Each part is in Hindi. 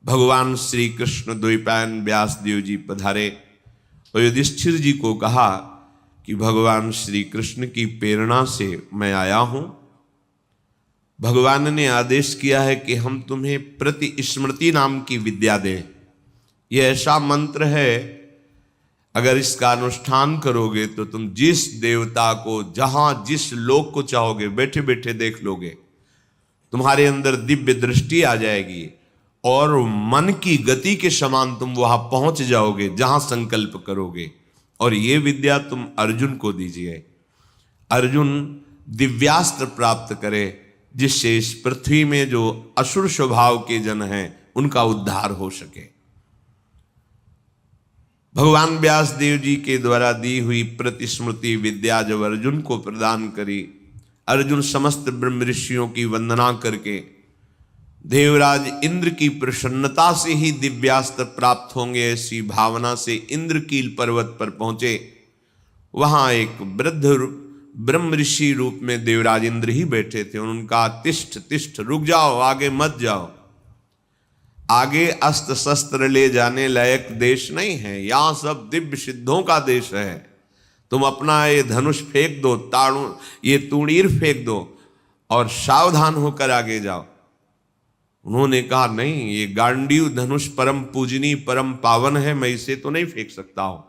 भगवान श्री कृष्ण द्वैपायन व्यास देव जी पधारे और युधिष्ठिर जी को कहा कि भगवान श्री कृष्ण की प्रेरणा से मैं आया हूं। भगवान ने आदेश किया है कि हम तुम्हें प्रतिस्मृति नाम की विद्या दें। यह ऐसा मंत्र है, अगर इसका अनुष्ठान करोगे तो तुम जिस देवता को जहां जिस लोक को चाहोगे बैठे बैठे देख लोगे। तुम्हारे अंदर दिव्य दृष्टि आ जाएगी और मन की गति के समान तुम वहां पहुंच जाओगे जहां संकल्प करोगे। और ये विद्या तुम अर्जुन को दीजिए। अर्जुन दिव्यास्त्र प्राप्त करे जिससे इस पृथ्वी में जो असुर स्वभाव के जन हैं उनका उद्धार हो सके। भगवान व्यास देव जी के द्वारा दी हुई प्रतिस्मृति विद्या जब अर्जुन को प्रदान करी, अर्जुन समस्त ब्रह्म ऋषियों की वंदना करके देवराज इंद्र की प्रसन्नता से ही दिव्यास्त्र प्राप्त होंगे ऐसी भावना से इंद्रकील पर्वत पर पहुंचे। वहां एक वृद्ध ब्रह्म ऋषि रूप में देवराज इंद्र ही बैठे थे। उनका तिष्ठ तिष्ठ, रुक जाओ, आगे मत जाओ, आगे अस्त्र शस्त्र ले जाने लायक देश नहीं है, यहां सब दिव्य सिद्धों का देश है। तुम अपना ये धनुष फेंक दो, ये तूणीर फेंक दो और सावधान होकर आगे जाओ। उन्होंने कहा नहीं, ये गांडीव धनुष परम पूजनी परम पावन है, मैं इसे तो नहीं फेंक सकता हूं।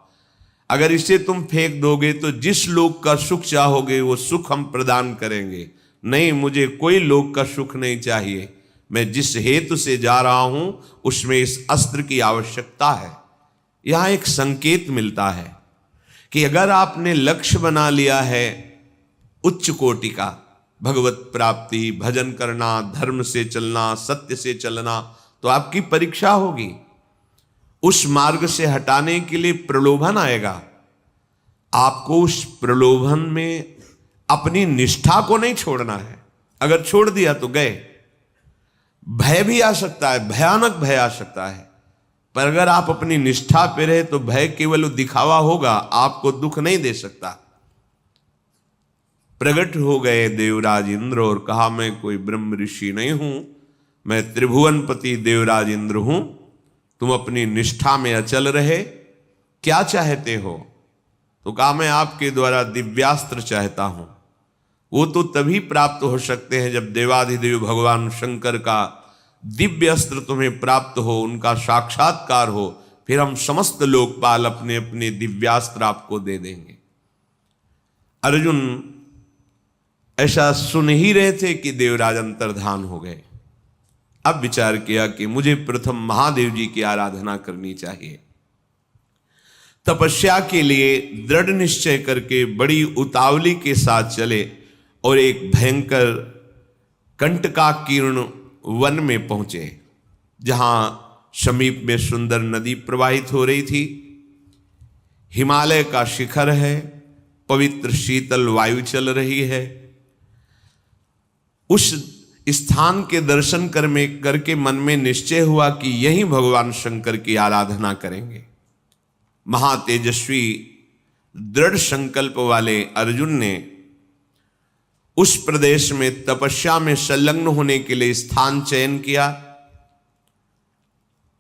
अगर इसे तुम फेंक दोगे तो जिस लोक का सुख चाहोगे वो सुख हम प्रदान करेंगे। नहीं, मुझे कोई लोक का सुख नहीं चाहिए, मैं जिस हेतु से जा रहा हूं उसमें इस अस्त्र की आवश्यकता है। यहां एक संकेत मिलता है कि अगर आपने लक्ष्य बना लिया है उच्च कोटि का, भगवत प्राप्ति, भजन करना, धर्म से चलना, सत्य से चलना, तो आपकी परीक्षा होगी। उस मार्ग से हटाने के लिए प्रलोभन आएगा। आपको उस प्रलोभन में अपनी निष्ठा को नहीं छोड़ना है। अगर छोड़ दिया तो गए। भय भी आ सकता है, भयानक भय आ सकता है, पर अगर आप अपनी निष्ठा पे रहे तो भय केवल दिखावा होगा, आपको दुख नहीं दे सकता। प्रकट हो गए देवराज इंद्र और कहा मैं कोई ब्रह्म ऋषि नहीं हूं, मैं त्रिभुवनपति देवराज इंद्र हूं। तुम अपनी निष्ठा में अचल रहे, क्या चाहते हो? तो कहा मैं आपके द्वारा दिव्यास्त्र चाहता हूं। वो तो तभी प्राप्त हो सकते हैं जब देवाधिदेव भगवान शंकर का दिव्य अस्त्र तुम्हें प्राप्त हो, उनका साक्षात्कार हो, फिर हम समस्त लोकपाल अपने अपने दिव्यास्त्र आपको दे देंगे। अर्जुन ऐसा सुन ही रहे थे कि देवराज अंतर्धान हो गए। अब विचार किया कि मुझे प्रथम महादेव जी की आराधना करनी चाहिए। तपस्या के लिए दृढ़ निश्चय करके बड़ी उतावली के साथ चले और एक भयंकर कंटकाकीर्ण वन में पहुंचे, जहां समीप में सुंदर नदी प्रवाहित हो रही थी। हिमालय का शिखर है, पवित्र शीतल वायु चल रही है। उस स्थान के दर्शन करके मन में निश्चय हुआ कि यहीं भगवान शंकर की आराधना करेंगे। महातेजस्वी दृढ़ संकल्प वाले अर्जुन ने उस प्रदेश में तपस्या में संलग्न होने के लिए स्थान चयन किया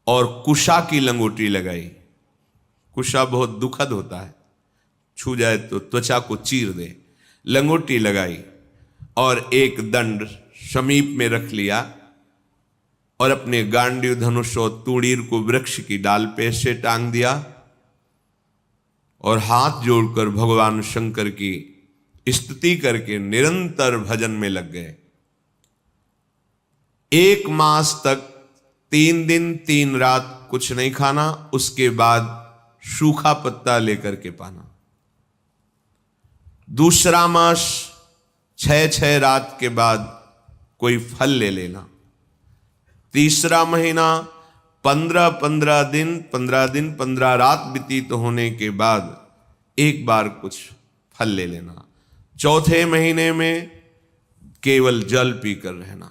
और कुशा की लंगोटी लगाई। कुशा बहुत दुखद होता है, छू जाए तो त्वचा को चीर दे। लंगोटी लगाई और एक दंड समीप में रख लिया और अपने गांडीव धनुष और तूणीर को वृक्ष की डाल पे से टांग दिया और हाथ जोड़कर भगवान शंकर की स्तुति करके निरंतर भजन में लग गए। 1 मास तक 3 दिन 3 रात कुछ नहीं खाना, उसके बाद सूखा पत्ता लेकर के पाना। दूसरा मास 6 रात के बाद कोई फल ले लेना। तीसरा महीना 15 दिन 15 रात व्यतीत होने के बाद एक बार कुछ फल ले लेना। चौथे महीने में केवल जल पीकर रहना,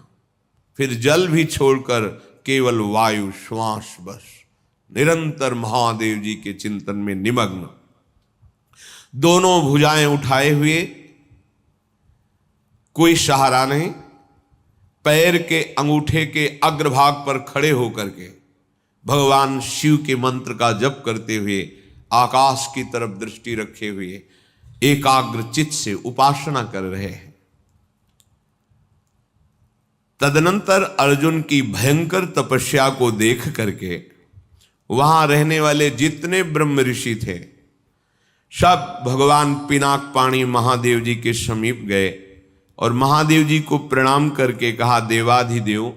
फिर जल भी छोड़कर केवल वायु श्वास, बस निरंतर महादेव जी के चिंतन में निमग्न। दोनों भुजाएं उठाए हुए, कोई सहारा नहीं, पैर के अंगूठे के अग्रभाग पर खड़े होकर के भगवान शिव के मंत्र का जप करते हुए आकाश की तरफ दृष्टि रखे हुए एकाग्र चित्त से उपासना कर रहे हैं। तदनंतर अर्जुन की भयंकर तपस्या को देख करके वहां रहने वाले जितने ब्रह्म ऋषि थे सब भगवान पिनाक पाणी महादेव जी के समीप गए और महादेव जी को प्रणाम करके कहा, देवाधिदेव,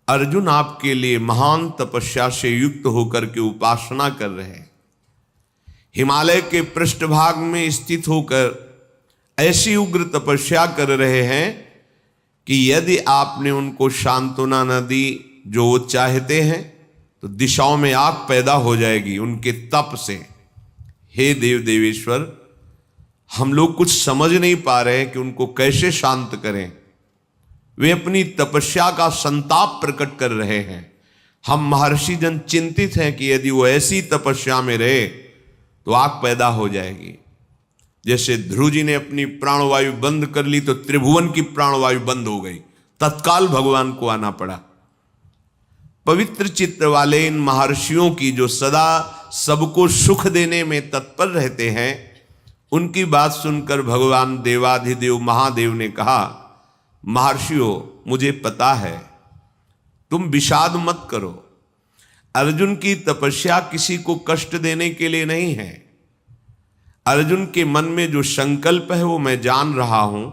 अर्जुन आपके लिए महान तपस्या से युक्त होकर के उपासना कर रहे हैं। हिमालय के पृष्ठभाग में स्थित होकर ऐसी उग्र तपस्या कर रहे हैं कि यदि आपने उनको सांत्वना न दी जो वो चाहते हैं तो दिशाओं में आग पैदा हो जाएगी उनके तप से। हे देव देवेश्वर, हम लोग कुछ समझ नहीं पा रहे हैं कि उनको कैसे शांत करें। वे अपनी तपस्या का संताप प्रकट कर रहे हैं। हम महर्षि जन चिंतित हैं कि यदि वो ऐसी तपस्या में रहे तो आग पैदा हो जाएगी। जैसे ध्रुव जी ने अपनी प्राणवायु बंद कर ली तो त्रिभुवन की प्राणवायु बंद हो गई, तत्काल भगवान को आना पड़ा। पवित्र चित्त वाले इन महर्षियों की जो सदा सबको सुख देने में तत्पर रहते हैं, उनकी बात सुनकर भगवान देवाधिदेव महादेव ने कहा, महर्षियों, मुझे पता है, तुम विषाद मत करो। अर्जुन की तपस्या किसी को कष्ट देने के लिए नहीं है। अर्जुन के मन में जो संकल्प है वो मैं जान रहा हूं।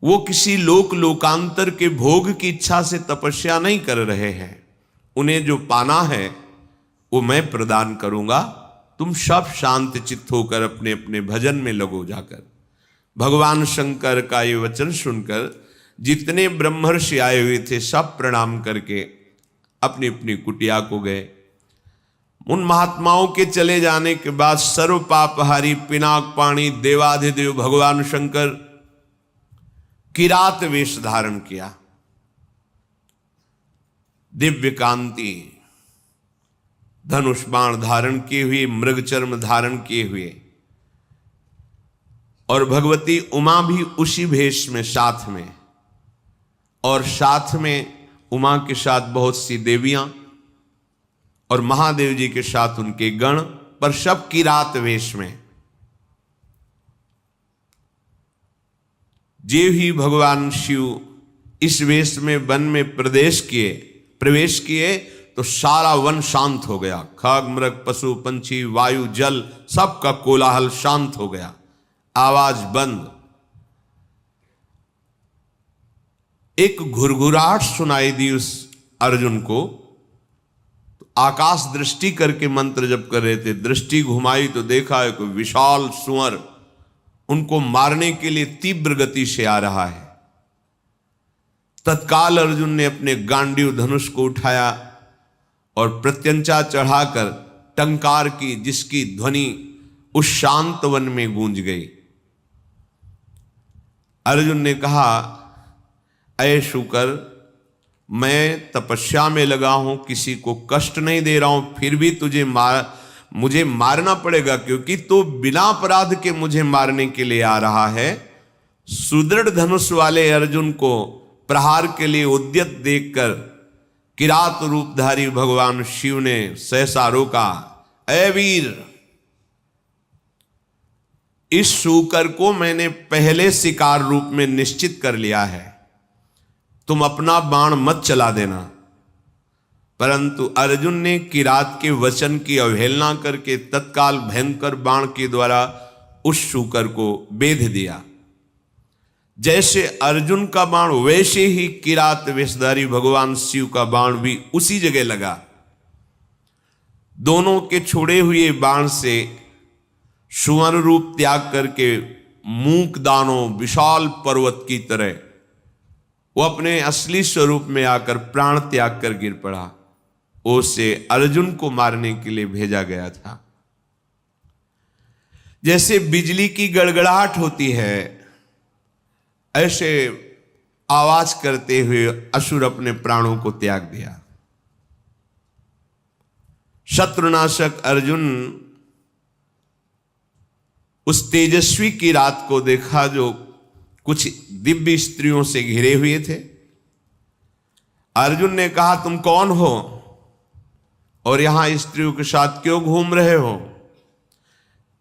वो किसी लोकांतर के भोग की इच्छा से तपस्या नहीं कर रहे हैं। उन्हें जो पाना है वो मैं प्रदान करूंगा। तुम सब शांत चित्त होकर अपने अपने भजन में लगो जाकर। भगवान शंकर का ये वचन सुनकर जितने ब्रह्मर्षि आए हुए थे सब प्रणाम करके अपनी अपनी कुटिया को गए। उन महात्माओं के चले जाने के बाद सर्व पापहारी पिनाक पाणी देवाधिदेव भगवान शंकर किरात वेश धारण किया। दिव्य कांति धनुष बाण धारण किए हुए, मृग चर्म धारण किए हुए, और भगवती उमा भी उसी भेष में साथ में, और साथ में उमा के साथ बहुत सी देवियां और महादेव जी के साथ उनके गण, पर सब किरात वेश में। जे ही भगवान शिव इस वेश में वन में प्रवेश किए तो सारा वन शांत हो गया। खग मृग पशु पंछी वायु जल सबका कोलाहल शांत हो गया, आवाज बंद। एक घुरघुराहट सुनाई दी उस अर्जुन को। तो आकाश दृष्टि करके मंत्र जप कर रहे थे, दृष्टि घुमाई तो देखा है कोई विशाल सुअर उनको मारने के लिए तीव्र गति से आ रहा है। तत्काल अर्जुन ने अपने गांडीव धनुष को उठाया और प्रत्यंचा चढ़ाकर टंकार की, जिसकी ध्वनि उस शांत वन में गूंज गई। अर्जुन ने कहा, ऐ शुकर, मैं तपस्या में लगा हूं, किसी को कष्ट नहीं दे रहा हूं, फिर भी मुझे मारना पड़ेगा, क्योंकि तो बिना अपराध के मुझे मारने के लिए आ रहा है। सुदृढ़ धनुष वाले अर्जुन को प्रहार के लिए उद्यत देखकर किरात रूपधारी भगवान शिव ने सहसा रोका। ऐ वीर, इस शूकर को मैंने पहले शिकार रूप में निश्चित कर लिया है, तुम अपना बाण मत चला देना। परंतु अर्जुन ने किरात के वचन की अवहेलना करके तत्काल भयंकर बाण के द्वारा उस शूकर को बेध दिया। जैसे अर्जुन का बाण वैसे ही किरात वेशधारी भगवान शिव का बाण भी उसी जगह लगा। दोनों के छोड़े हुए बाण से सुवर्ण रूप त्याग करके मूक दानों विशाल पर्वत की तरह वो अपने असली स्वरूप में आकर प्राण त्याग कर गिर पड़ा। उसे अर्जुन को मारने के लिए भेजा गया था। जैसे बिजली की गड़गड़ाहट होती है, ऐसे आवाज करते हुए असुर अपने प्राणों को त्याग दिया। शत्रुनाशक अर्जुन उस तेजस्वी की रात को देखा जो कुछ दिव्य स्त्रियों से घिरे हुए थे, अर्जुन ने कहा, तुम कौन हो और यहां स्त्रियों के साथ क्यों घूम रहे हो?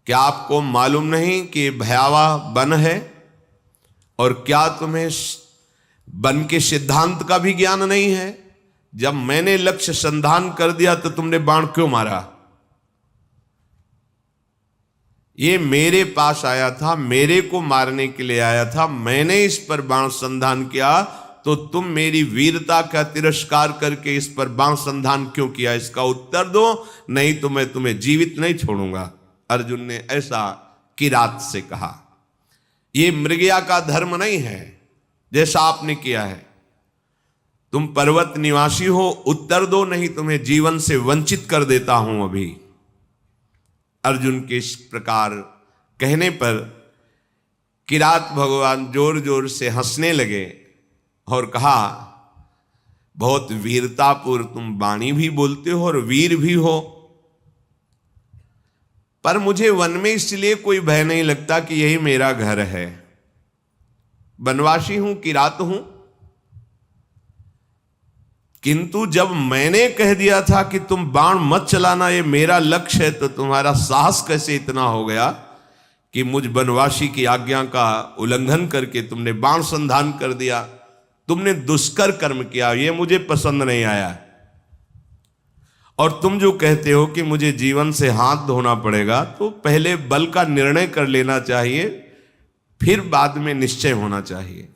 क्या आपको मालूम नहीं कि भयावह वन है? और क्या तुम्हें वन के सिद्धांत का भी ज्ञान नहीं है? जब मैंने लक्ष्य संधान कर दिया तो तुमने बाण क्यों मारा? ये मेरे पास आया था, मेरे को मारने के लिए आया था, मैंने इस पर बाण संधान किया, तो तुम मेरी वीरता का तिरस्कार करके इस पर बाण संधान क्यों किया? इसका उत्तर दो, नहीं तो मैं तुम्हें जीवित नहीं छोड़ूंगा। अर्जुन ने ऐसा किरात से कहा। ये मृगया का धर्म नहीं है जैसा आपने किया है। तुम पर्वत निवासी हो, उत्तर दो, नहीं तुम्हें जीवन से वंचित कर देता हूं अभी। अर्जुन के इस प्रकार कहने पर किरात भगवान जोर जोर से हंसने लगे और कहा, बहुत वीरतापूर्ण तुम वाणी भी बोलते हो और वीर भी हो, पर मुझे वन में इसलिए कोई भय नहीं लगता कि यही मेरा घर है। वनवासी हूं, किरात हूं, किंतु जब मैंने कह दिया था कि तुम बाण मत चलाना, ये मेरा लक्ष्य है, तो तुम्हारा साहस कैसे इतना हो गया कि मुझ वनवासी की आज्ञा का उल्लंघन करके तुमने बाण संधान कर दिया? तुमने दुष्कर कर्म किया, ये मुझे पसंद नहीं आया। और तुम जो कहते हो कि मुझे जीवन से हाथ धोना पड़ेगा, तो पहले बल का निर्णय कर लेना चाहिए, फिर बाद में निश्चय होना चाहिए।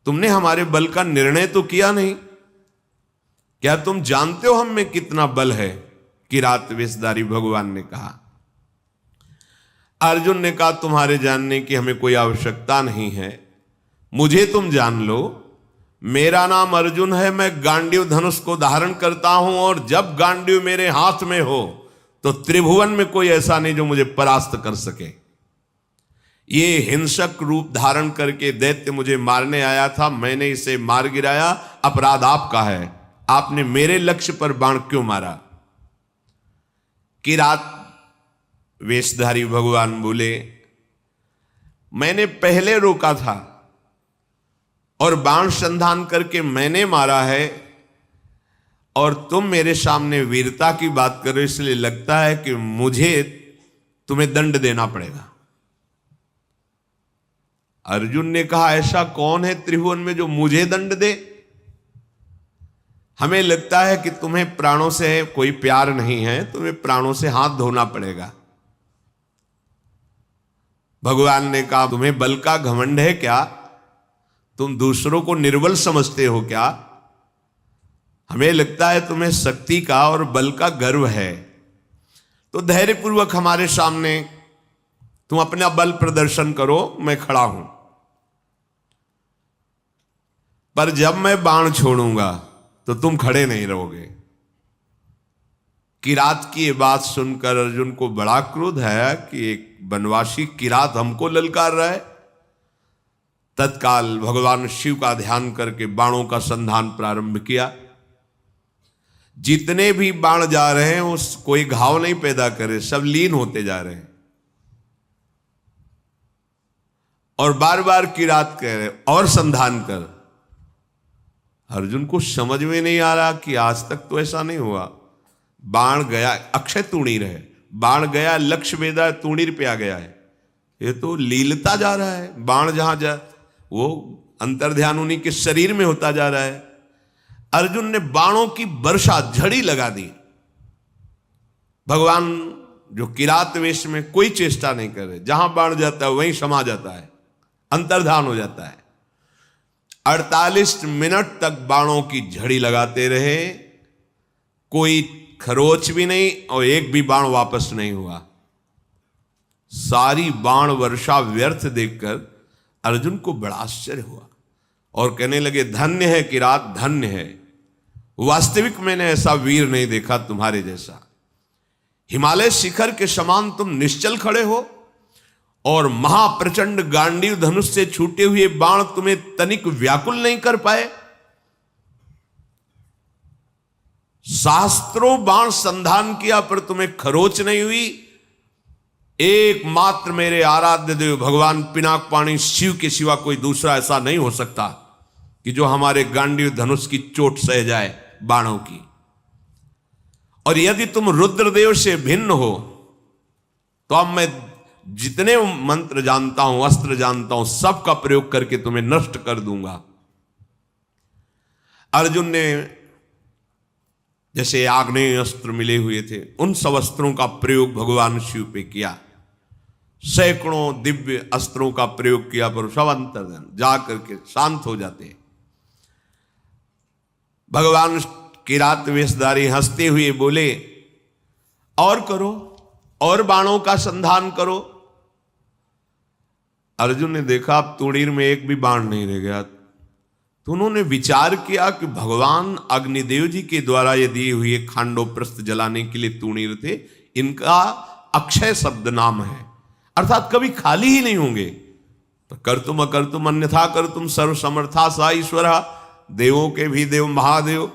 तुमने हमारे बल का निर्णय तो किया नहीं। क्या तुम जानते हो हम में कितना बल है? किरात वेशधारी भगवान ने कहा। अर्जुन ने कहा, तुम्हारे जानने की हमें कोई आवश्यकता नहीं है, मुझे तुम जान लो। मेरा नाम अर्जुन है, मैं गांडीव धनुष को धारण करता हूं, और जब गांडीव मेरे हाथ में हो तो त्रिभुवन में कोई ऐसा नहीं जो मुझे परास्त कर सके। ये हिंसक रूप धारण करके दैत्य मुझे मारने आया था, मैंने इसे मार गिराया, अपराध आपका है। आपने मेरे लक्ष्य पर बाण क्यों मारा? किरात वेशधारी भगवान बोले, मैंने पहले रोका था और बाण संधान करके मैंने मारा है, और तुम मेरे सामने वीरता की बात करो, इसलिए लगता है कि मुझे तुम्हें दंड देना पड़ेगा। अर्जुन ने कहा, ऐसा कौन है त्रिभुवन में जो मुझे दंड दे? हमें लगता है कि तुम्हें प्राणों से कोई प्यार नहीं है, तुम्हें प्राणों से हाथ धोना पड़ेगा। भगवान ने कहा, तुम्हें बल का घमंड है क्या? तुम दूसरों को निर्बल समझते हो क्या? हमें लगता है तुम्हें शक्ति का और बल का गर्व है। तो धैर्यपूर्वक हमारे सामने तुम अपना बल प्रदर्शन करो, मैं खड़ा हूं। पर जब मैं बाण छोड़ूंगा तो तुम खड़े नहीं रहोगे। किरात की ये बात सुनकर अर्जुन को बड़ा क्रोध है कि एक वनवासी किरात हमको ललकार रहा है। तत्काल भगवान शिव का ध्यान करके बाणों का संधान प्रारंभ किया। जितने भी बाण जा रहे हैं उस कोई घाव नहीं पैदा करे, सब लीन होते जा रहे हैं। और बार बार किरात कह रहे, और संधान कर। अर्जुन को समझ में नहीं आ रहा कि आज तक तो ऐसा नहीं हुआ। बाण गया, अक्षय तूणीर है, बाण गया, लक्ष्य वेदा तूणीर पे आ गया है। ये तो लीलता जा रहा है। बाण जहां जा वो अंतर्ध्यान उन्हीं के शरीर में होता जा रहा है। अर्जुन ने बाणों की वर्षा, झड़ी लगा दी। भगवान जो किरात वेश में कोई चेष्टा नहीं कर रहे, जहां बाण जाता है वहीं समा जाता है, अंतर्धान हो जाता है। 48 मिनट तक बाणों की झड़ी लगाते रहे, कोई खरोच भी नहीं और एक भी बाण वापस नहीं हुआ। सारी बाण वर्षा व्यर्थ देखकर अर्जुन को बड़ा आश्चर्य हुआ और कहने लगे, धन्य है किरात, धन्य है। वास्तविक मैंने ऐसा वीर नहीं देखा तुम्हारे जैसा। हिमालय शिखर के समान तुम निश्चल खड़े हो और महाप्रचंड गांडीव धनुष से छूटे हुए बाण तुम्हें तनिक व्याकुल नहीं कर पाए। शास्त्रों बाण संधान किया पर तुम्हें खरोच नहीं हुई। एकमात्र मेरे आराध्य देव भगवान पिनाक पाणी शिव के सिवा कोई दूसरा ऐसा नहीं हो सकता कि जो हमारे गांडीव धनुष की चोट सह जाए बाणों की। और यदि तुम रुद्रदेव से भिन्न हो तो अब मैं जितने मंत्र जानता हूं, अस्त्र जानता हूं, सबका प्रयोग करके तुम्हें नष्ट कर दूंगा। अर्जुन ने जैसे आग्नेय अस्त्र मिले हुए थे, उन सब अस्त्रों का प्रयोग भगवान शिव पे किया। सैकड़ों दिव्य अस्त्रों का प्रयोग किया, पर सब अंतर्धन जा करके शांत हो जाते। भगवान किरात वेशधारी हंसते हुए बोले, और करो, और बाणों का संधान करो। अर्जुन ने देखा अब तूणीर में एक भी बाण नहीं रह गया, तो उन्होंने विचार किया कि भगवान अग्निदेव जी के द्वारा ये दिए हुए खांडोप्रस्थ जलाने के लिए तूणीर थे, इनका अक्षय शब्द नाम है, अर्थात कभी खाली ही नहीं होंगे। तो कर्तुम अकर्तुम अन्यथा कर्तुम सर्व समर्था सा ईश्वर, देवों के भी देव महादेव,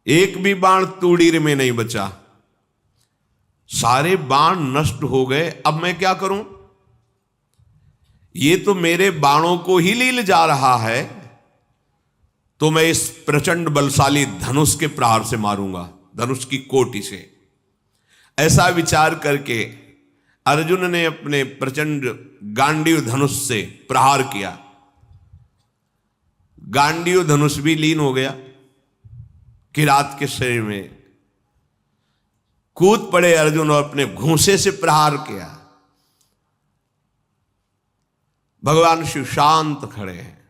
एक भी बाण तूणीर में नहीं बचा, सारे बाण नष्ट हो गए। अब मैं क्या करूं? ये तो मेरे बाणों को ही लील जा रहा है, तो मैं इस प्रचंड बलशाली धनुष के प्रहार से मारूंगा, धनुष की कोटि से। ऐसा विचार करके अर्जुन ने अपने प्रचंड गांडीव धनुष से प्रहार किया। गांडीव धनुष भी लीन हो गया किरात के शरीर में। कूद पड़े अर्जुन और अपने घूंसे से प्रहार किया। भगवान शिव शांत खड़े हैं।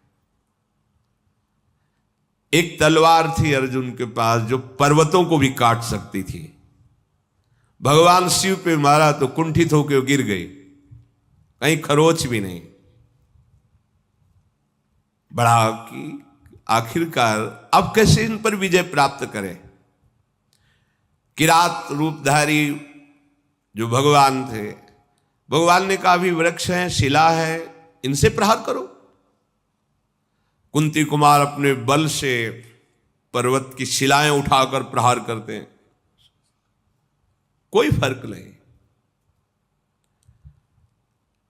एक तलवार थी अर्जुन के पास जो पर्वतों को भी काट सकती थी। भगवान शिव पे मारा तो कुंठित होकर गिर गई, कहीं खरोच भी नहीं। बड़ा कि आखिरकार अब कैसे इन पर विजय प्राप्त करें। किरात रूपधारी जो भगवान थे, भगवान ने कहा, अभी वृक्ष है, शिला है, इनसे प्रहार करो। कुंती कुमार अपने बल से पर्वत की शिलाएं उठाकर प्रहार करते हैं, कोई फर्क नहीं।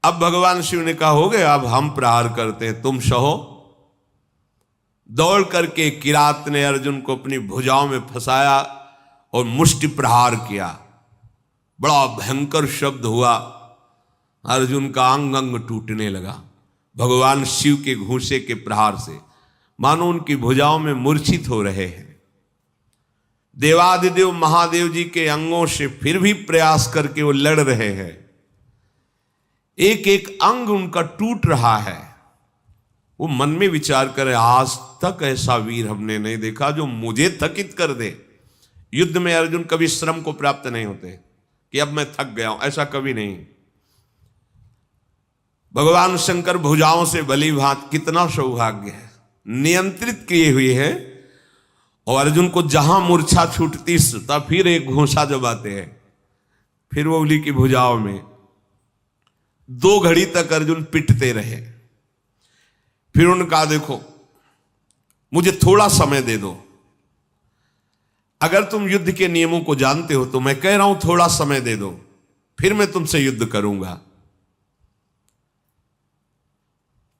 अब भगवान शिव ने कहा, हो गया, अब हम प्रहार करते हैं, तुम सहो। दौड़ करके किरात ने अर्जुन को अपनी भुजाओं में फंसाया और मुष्टि प्रहार किया। बड़ा भयंकर शब्द हुआ, अर्जुन का अंग अंग टूटने लगा भगवान शिव के घूंसे के प्रहार से, मानो उनकी भुजाओं में मूर्छित हो रहे हैं। देवादिदेव महादेव जी के अंगों से फिर भी प्रयास करके वो लड़ रहे हैं। एक एक अंग उनका टूट रहा है। वो मन में विचार करे, आज तक ऐसा वीर हमने नहीं देखा जो मुझे थकित कर दे। युद्ध में अर्जुन कभी श्रम को प्राप्त नहीं होते कि अब मैं थक गया हूं, ऐसा कभी नहीं। भगवान शंकर भुजाओं से भली भांत, कितना सौभाग्य है, नियंत्रित किए हुए हैं। और अर्जुन को जहां मूर्छा छूटती तब फिर एक घूंसा जमाते हैं, फिर वो उंगली की भुजाओं में 2 घड़ी तक अर्जुन पिटते रहे। फिर उनका, देखो मुझे थोड़ा समय दे दो, अगर तुम युद्ध के नियमों को जानते हो तो मैं कह रहा हूं थोड़ा समय दे दो, फिर मैं तुमसे युद्ध करूंगा।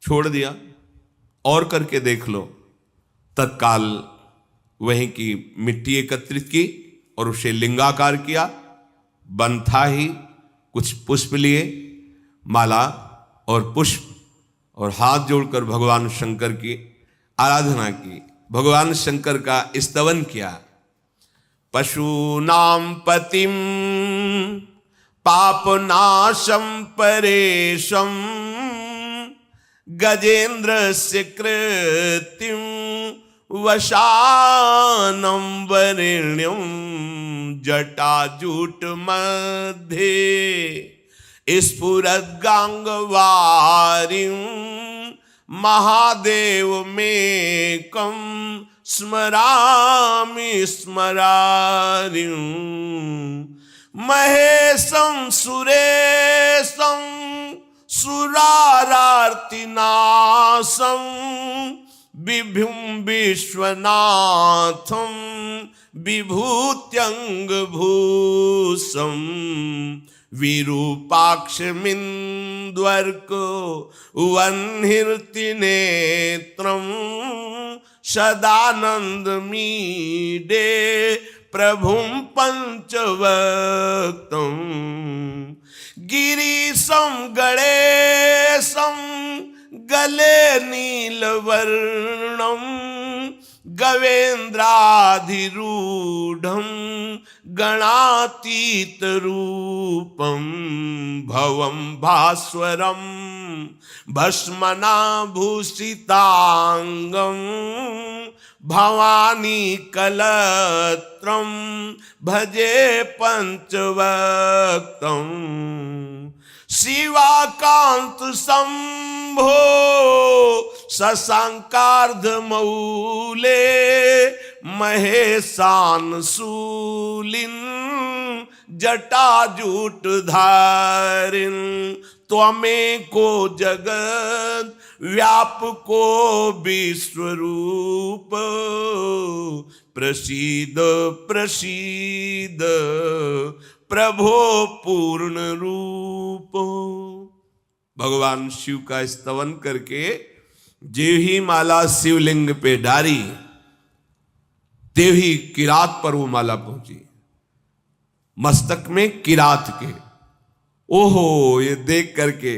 छोड़ दिया, और करके देख लो। तत्काल वहीं की मिट्टी एकत्रित की और उसे लिंगाकार किया। वन था ही, कुछ पुष्प लिए, माला और पुष्प, और हाथ जोड़कर भगवान शंकर की आराधना की, भगवान शंकर का स्तवन किया। पशूनां पतिं पापनाशं परेशं गजेन्द्रस्य कृतिं वशानं वरेण्यं जटाजूट मध्ये स्फुरद्गांगवारिं महादेवमेकं स्मरामि स्मरारिं महेशं सुरेशं सुरारार्तिनाशं विभुं विश्वनाथं विभूत्यंगभूषं विरूपाक्षमिन्द्वर्को वह्निर्ति नेत्रम् सदानन्दमीडे प्रभुं पंचवक्तं गिरीशं गणेशं गले नीलवर्णं गवेन्द्राधिरूढं गणातीतरूपं भवं भास्वरं भस्मनाभूषितांगं भवानी कलत्रं भजे पंचवक्तं शिवाकांत शंभो शशांकार्धमौले महेशान शूलिन जटाजूटधारिन त्वमेको जगत व्यापको विश्वरूप प्रसीद प्रसीद प्रभो पूर्ण रूप। भगवान शिव का स्तवन करके जे ही माला शिवलिंग पे डारी तेही किरात पर वो माला पहुंची, मस्तक में किरात के। ओहो, ये देख करके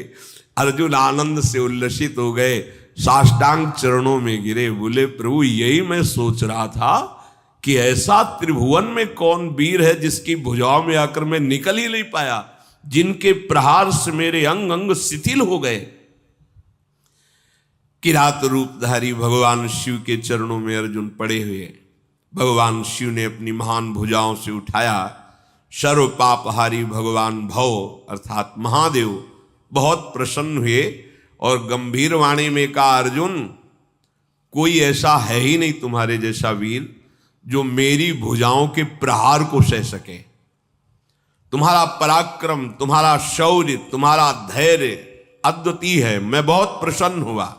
अर्जुन आनंद से उल्लसित हो गए, साष्टांग चरणों में गिरे, बोले प्रभु यही मैं सोच रहा था कि ऐसा त्रिभुवन में कौन वीर है जिसकी भुजाओं में आकर मैं निकल ही नहीं पाया, जिनके प्रहार से मेरे अंग अंग शिथिल हो गए। किरात रूपधारी भगवान शिव के चरणों में अर्जुन पड़े हुए, भगवान शिव ने अपनी महान भुजाओं से उठाया। सर्व पापहारी भगवान भव अर्थात महादेव बहुत प्रसन्न हुए और गंभीर वाणी में कहा, अर्जुन कोई ऐसा है ही नहीं तुम्हारे जैसा वीर जो मेरी भुजाओं के प्रहार को सह सके। तुम्हारा पराक्रम, तुम्हारा शौर्य, तुम्हारा धैर्य अद्वितीय है। मैं बहुत प्रसन्न हुआ।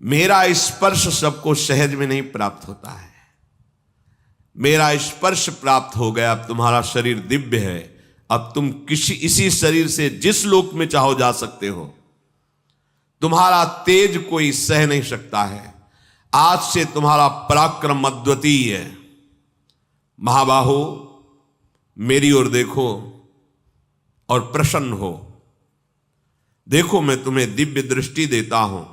मेरा स्पर्श सबको सहज में नहीं प्राप्त होता है, मेरा स्पर्श प्राप्त हो गया। अब तुम्हारा शरीर दिव्य है, अब तुम इसी शरीर से जिस लोक में चाहो जा सकते हो। तुम्हारा तेज कोई सह नहीं सकता है। आज से तुम्हारा पराक्रम अद्वितीय है। महाबाहो, मेरी ओर देखो और प्रसन्न हो। देखो मैं तुम्हें दिव्य दृष्टि देता हूं,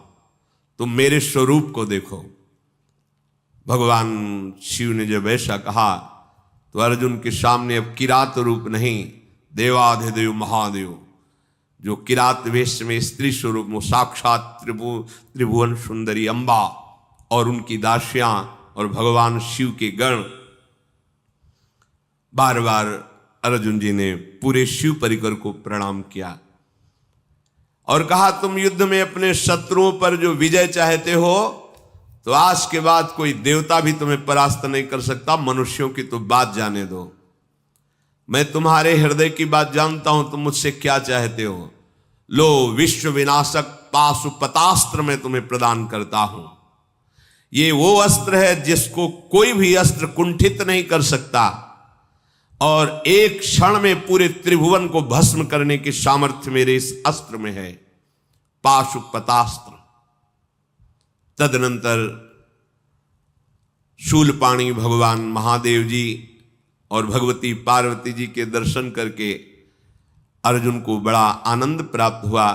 तुम मेरे स्वरूप को देखो। भगवान शिव ने जब ऐसा कहा तो अर्जुन के सामने अब किरात रूप नहीं, देवाधिदेव महादेव जो किरात वेश में स्त्री स्वरूप में साक्षात त्रिभुवन सुंदरी अंबा और उनकी दासियां और भगवान शिव के गण। बार बार अर्जुन जी ने पूरे शिव परिकर को प्रणाम किया और कहा, तुम युद्ध में अपने शत्रुओं पर जो विजय चाहते हो तो आज के बाद कोई देवता भी तुम्हें परास्त नहीं कर सकता। मनुष्यों की तो बात जाने दो, मैं तुम्हारे हृदय की बात जानता हूं, तुम मुझसे क्या चाहते हो। लो, विश्व विनाशक पाशुपतास्त्र मैं तुम्हें प्रदान करता हूं। ये वो अस्त्र है जिसको कोई भी अस्त्र कुंठित नहीं कर सकता और एक क्षण में पूरे त्रिभुवन को भस्म करने की सामर्थ्य मेरे इस अस्त्र में है, पाशुपतास्त्र। तदनंतर शूलपाणी भगवान महादेव जी और भगवती पार्वती जी के दर्शन करके अर्जुन को बड़ा आनंद प्राप्त हुआ।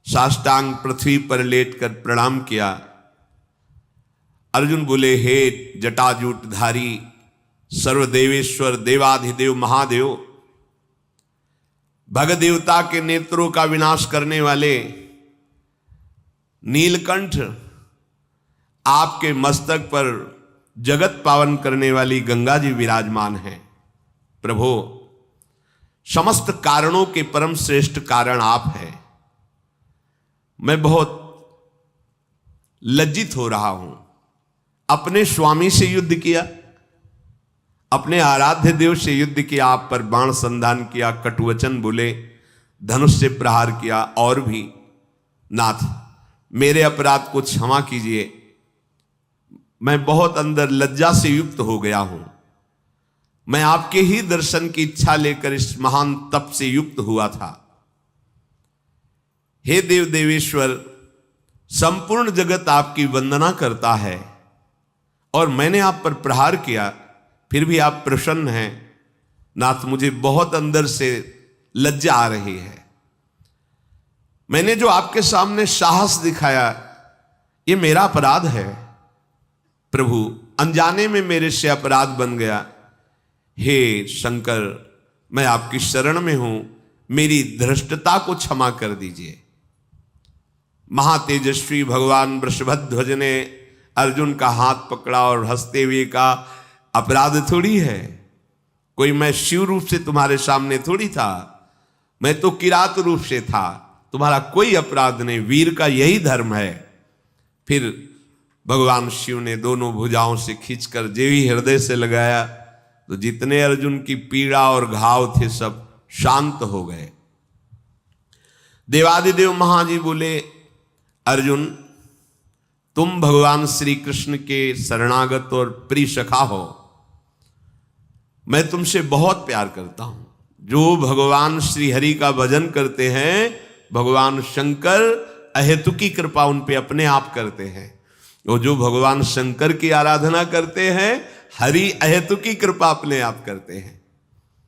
साष्टांग पृथ्वी पर लेटकर प्रणाम किया। अर्जुन बोले, हे जटाजूटधारी सर्वदेवेश्वर देवाधिदेव महादेव, भगदेवता के नेत्रों का विनाश करने वाले नीलकंठ, आपके मस्तक पर जगत पावन करने वाली गंगा जी विराजमान हैं। प्रभु, समस्त कारणों के परम श्रेष्ठ कारण आप हैं। मैं बहुत लज्जित हो रहा हूं। अपने स्वामी से युद्ध किया, अपने आराध्य देव से युद्ध किया, आप पर बाण संधान किया, कटुवचन बोले, धनुष से प्रहार किया, और भी नाथ मेरे अपराध को क्षमा कीजिए। मैं बहुत अंदर लज्जा से युक्त हो गया हूं। मैं आपके ही दर्शन की इच्छा लेकर इस महान तप से युक्त हुआ था। हे देव देवेश्वर, संपूर्ण जगत आपकी वंदना करता है और मैंने आप पर प्रहार किया, फिर भी आप प्रसन्न हैं। नाथ, मुझे बहुत अंदर से लज्जा आ रही है। मैंने जो आपके सामने साहस दिखाया, ये मेरा अपराध है। प्रभु, अनजाने में मेरे से अपराध बन गया। हे शंकर, मैं आपकी शरण में हूं, मेरी धृष्टता को क्षमा कर दीजिए। महातेजस्वी भगवान वृषभध्वज ने अर्जुन का हाथ पकड़ा और हंसते हुए कहा, अपराध थोड़ी है, कोई मैं शिव रूप से तुम्हारे सामने थोड़ी था, मैं तो किरात रूप से था, तुम्हारा कोई अपराध नहीं, वीर का यही धर्म है। फिर भगवान शिव ने दोनों भुजाओं से खींचकर देवी हृदय से लगाया तो जितने अर्जुन की पीड़ा और घाव थे सब शांत हो गए। देवादिदेव महाजी बोले, अर्जुन, तुम भगवान श्री कृष्ण के शरणागत और प्रिय सखा हो, मैं तुमसे बहुत प्यार करता हूं। जो भगवान श्री हरि का भजन करते हैं, भगवान शंकर अहेतुकी कृपा उन पे अपने आप करते हैं। और जो भगवान शंकर की आराधना करते हैं, हरि अहेतुकी कृपा अपने आप करते हैं।